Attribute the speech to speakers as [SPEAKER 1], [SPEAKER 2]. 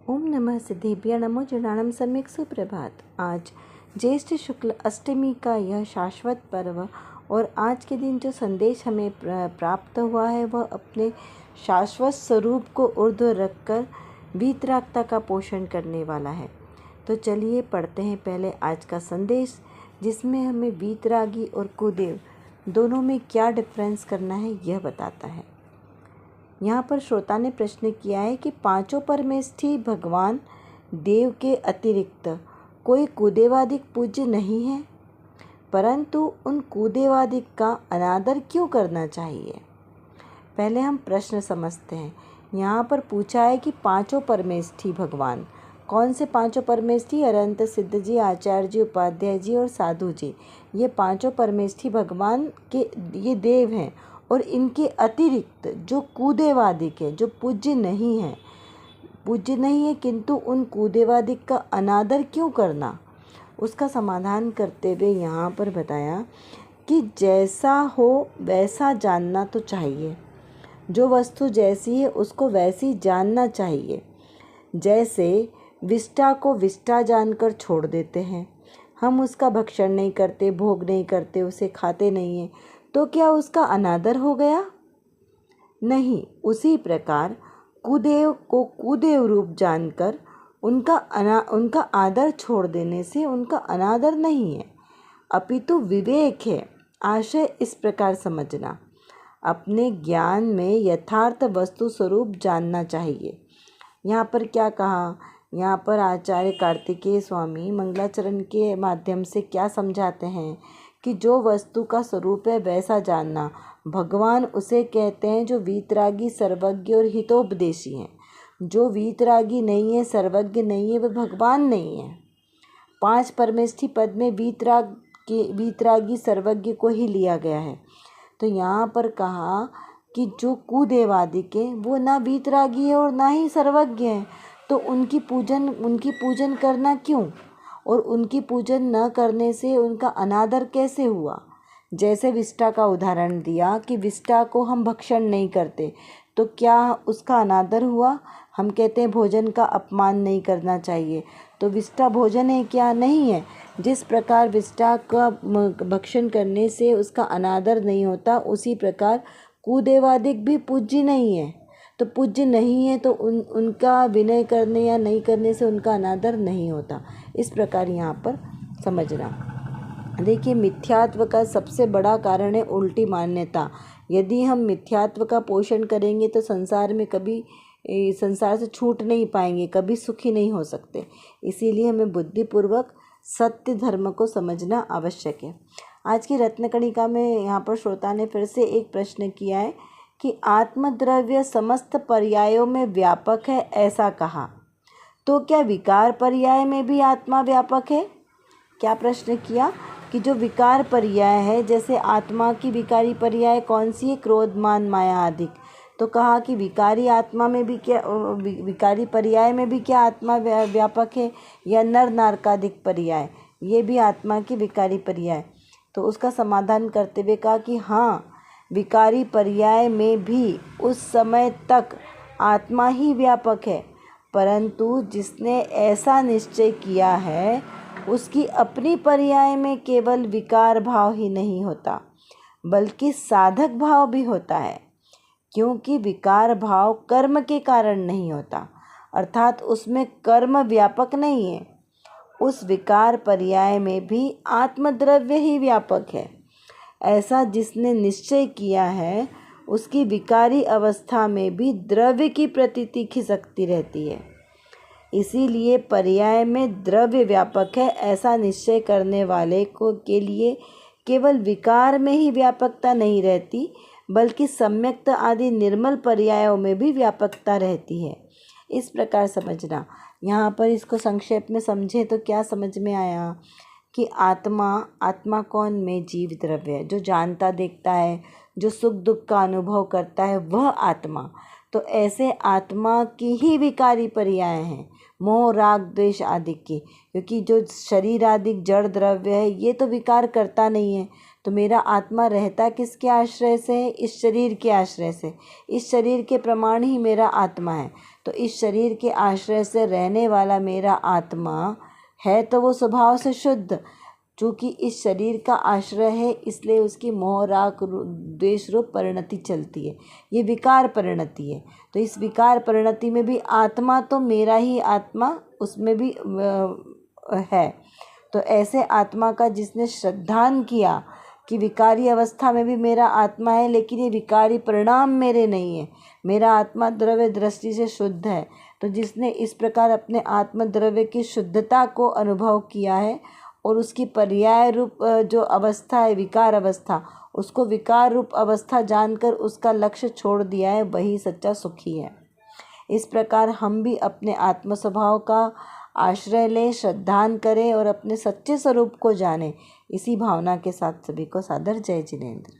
[SPEAKER 1] ओम नमः सिद्धेभ्य नमो जुड़ाणम सम्यक सुप्रभात। आज ज्येष्ठ शुक्ल अष्टमी का यह शाश्वत पर्व और आज के दिन जो संदेश हमें प्राप्त हुआ है वह अपने शाश्वत स्वरूप को ऊर्ध्व रखकर वीतरागता का पोषण करने वाला है। तो चलिए पढ़ते हैं पहले आज का संदेश, जिसमें हमें वीतरागी और कुदेव दोनों में क्या डिफरेंस करना है यह बताता है। यहाँ पर श्रोता ने प्रश्न किया है कि पांचों परमेष्ठी भगवान देव के अतिरिक्त कोई कुदेवादिक पूज्य नहीं है, परंतु उन कुदेवादिक का अनादर क्यों करना चाहिए। पहले हम प्रश्न समझते हैं। यहाँ पर पूछा है कि पांचों परमेष्ठी भगवान, कौन से पांचों परमेष्ठी? अनंत सिद्ध जी, आचार्य जी, उपाध्याय जी और साधु जी। ये पांचों परमेष्ठी भगवान के ये देव हैं और इनके अतिरिक्त जो कुदेवादिक है, जो पूज्य नहीं है, किंतु उन कुदेवादिक का अनादर क्यों करना, उसका समाधान करते हुए यहाँ पर बताया कि जैसा हो वैसा जानना तो चाहिए। जो वस्तु जैसी है उसको वैसी जानना चाहिए। जैसे विष्टा को विष्टा जानकर छोड़ देते हैं, हम उसका भक्षण नहीं करते, भोग नहीं करते, उसे खाते नहीं हैं, तो क्या उसका अनादर हो गया? नहीं। उसी प्रकार कुदेव को कुदेव रूप जानकर उनका आदर छोड़ देने से उनका अनादर नहीं है, अपितु विवेक है। आशय इस प्रकार समझना, अपने ज्ञान में यथार्थ वस्तु स्वरूप जानना चाहिए। यहाँ पर क्या कहा? यहाँ पर आचार्य कार्तिकेय स्वामी मंगलाचरण के माध्यम से क्या समझाते हैं कि जो वस्तु का स्वरूप है वैसा जानना, भगवान उसे कहते हैं जो वीतरागी, सर्वज्ञ और हितोपदेशी हैं। जो वीतरागी नहीं है, सर्वज्ञ नहीं है, वह भगवान नहीं है। पांच परमेष्ठी पद में वीतरागी, सर्वज्ञ को ही लिया गया है। तो यहाँ पर कहा कि जो कुदेवादिक है वो ना वीतरागी है और ना ही सर्वज्ञ है, तो उनकी पूजन करना क्यों? और उनकी पूजन न करने से उनका अनादर कैसे हुआ? जैसे विष्टा का उदाहरण दिया कि विष्टा को हम भक्षण नहीं करते, तो क्या उसका अनादर हुआ? हम कहते हैं भोजन का अपमान नहीं करना चाहिए, तो विष्टा भोजन है क्या? नहीं है। जिस प्रकार विष्टा का भक्षण करने से उसका अनादर नहीं होता, उसी प्रकार कुदेवादिक भी पूज्य नहीं है। तो पूज्य नहीं है तो उनका विनय करने या नहीं करने से उनका अनादर नहीं होता। इस प्रकार यहाँ पर समझना। देखिए, मिथ्यात्व का सबसे बड़ा कारण है उल्टी मान्यता। यदि हम मिथ्यात्व का पोषण करेंगे तो संसार से छूट नहीं पाएंगे, कभी सुखी नहीं हो सकते। इसीलिए हमें बुद्धिपूर्वक सत्य धर्म को समझना आवश्यक है। आज की रत्नकणिका में यहाँ पर श्रोता ने फिर से एक प्रश्न किया है कि आत्मद्रव्य समस्त पर्यायों में व्यापक है, ऐसा कहा, तो क्या विकार पर्याय में भी आत्मा व्यापक है? क्या प्रश्न किया कि जो विकार पर्याय है, जैसे आत्मा की विकारी पर्याय कौन सी है? क्रोध, मान, माया आदि। तो कहा कि विकारी पर्याय में भी क्या आत्मा व्यापक है? या नर नारकादिक पर्याय, ये भी आत्मा की विकारी पर्याय। तो उसका समाधान करते हुए कहा कि हाँ, विकारी पर्याय में भी उस समय तक आत्मा ही व्यापक है, परंतु जिसने ऐसा निश्चय किया है उसकी अपनी पर्याय में केवल विकार भाव ही नहीं होता, बल्कि साधक भाव भी होता है। क्योंकि विकार भाव कर्म के कारण नहीं होता, अर्थात उसमें कर्म व्यापक नहीं है। उस विकार पर्याय में भी आत्मद्रव्य ही व्यापक है। ऐसा जिसने निश्चय किया है उसकी विकारी अवस्था में भी द्रव्य की प्रतीति खिसकती रहती है। इसीलिए पर्याय में द्रव्य व्यापक है, ऐसा निश्चय करने वाले के लिए केवल विकार में ही व्यापकता नहीं रहती, बल्कि सम्यक्त आदि निर्मल पर्यायों में भी व्यापकता रहती है। इस प्रकार समझना। यहाँ पर इसको संक्षेप में समझे तो क्या समझ में आया कि आत्मा कौन? में जीव द्रव्य है, जो जानता देखता है, जो सुख दुख का अनुभव करता है, वह आत्मा। तो ऐसे आत्मा की ही विकारी पर्याय हैं, मोह, राग, द्वेष आदि की। क्योंकि जो शरीर आदि जड़ द्रव्य है ये तो विकार करता नहीं है, तो मेरा आत्मा रहता किसके आश्रय से है? इस शरीर के आश्रय से। इस शरीर के प्रमाण ही मेरा आत्मा है। तो इस शरीर के आश्रय से रहने वाला मेरा आत्मा है तो वो स्वभाव से शुद्ध। चूँकि इस शरीर का आश्रय है इसलिए उसकी मोह राग द्वेष रूप परिणति चलती है, ये विकार परिणति है। तो इस विकार परिणति में भी आत्मा तो मेरा ही आत्मा उसमें भी है। तो ऐसे आत्मा का जिसने श्रद्धान किया कि विकारी अवस्था में भी मेरा आत्मा है लेकिन ये विकारी परिणाम मेरे नहीं है, मेरा आत्मा द्रव्य दृष्टि से शुद्ध है, तो जिसने इस प्रकार अपने आत्म द्रव्य की शुद्धता को अनुभव किया है और उसकी पर्याय रूप जो अवस्था है विकार अवस्था, उसको विकार रूप अवस्था जानकर उसका लक्ष्य छोड़ दिया है, वही सच्चा सुखी है। इस प्रकार हम भी अपने आत्म स्वभाव का आश्रय लें, श्रद्धान करें और अपने सच्चे स्वरूप को जानें। इसी भावना के साथ सभी को सादर जय जिनेंद्र।